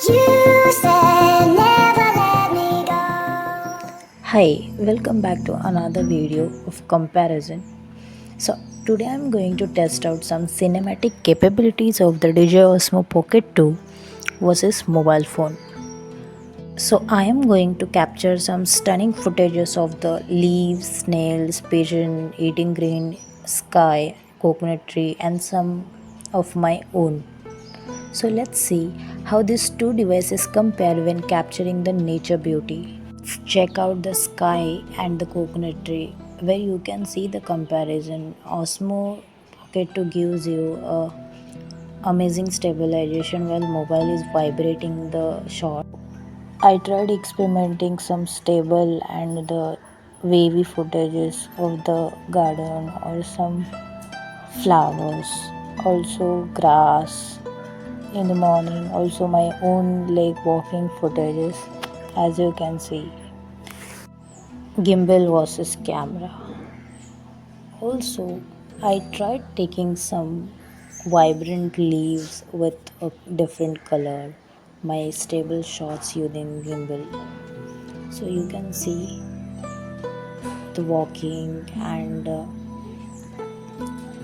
You said never let me go. Hi, welcome back to another video of comparison. So, today I'm going to test out some cinematic capabilities of the DJI Osmo Pocket 2 versus mobile phone. So, I am going to capture some stunning footages of the leaves, snails, pigeon, eating green, sky, coconut tree, and some of my own. So, let's see how these two devices compare when capturing the nature beauty. Check out the sky and the coconut tree where you can see the comparison. Osmo Pocket 2 gives you a amazing stabilization while mobile is vibrating the shot. I tried experimenting some stable and the wavy footages of the garden or some flowers, also grass in the morning, also my own leg walking footages as you can see. Gimbal versus camera. Also, I tried taking some vibrant leaves with a different color, my stable shots using gimbal. So you can see the walking and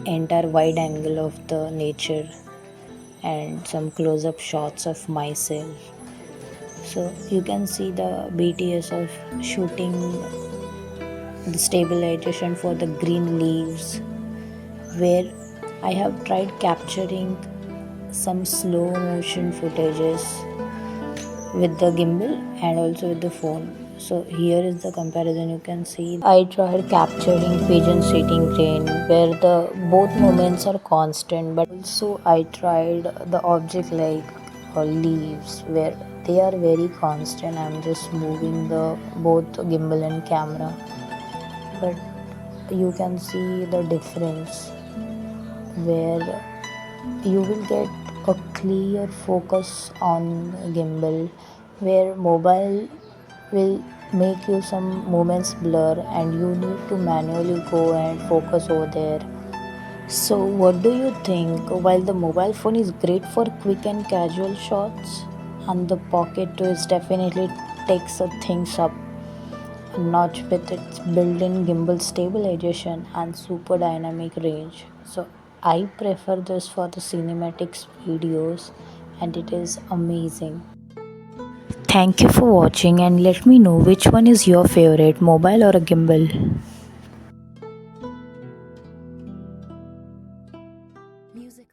entire wide angle of the nature and some close up shots of myself. So you can see the BTS of shooting the stabilization for the green leaves where I have tried capturing some slow motion footages with the gimbal and also with the phone. So here is the comparison. You can see I tried capturing pigeons eating grain where the both moments are constant, but also I tried the object like leaves where they are very constant. I'm just moving the both gimbal and camera, but you can see the difference where you will get a clear focus on gimbal where mobile will make you some moments blur and you need to manually go and focus over there. So what do you think? While the mobile phone is great for quick and casual shots, and the Pocket 2 is definitely takes the things up a notch with its built-in gimbal stabilization and super dynamic range. So I prefer this for the cinematics videos and it is amazing. Thank you for watching and let me know which one is your favorite, mobile or a gimbal.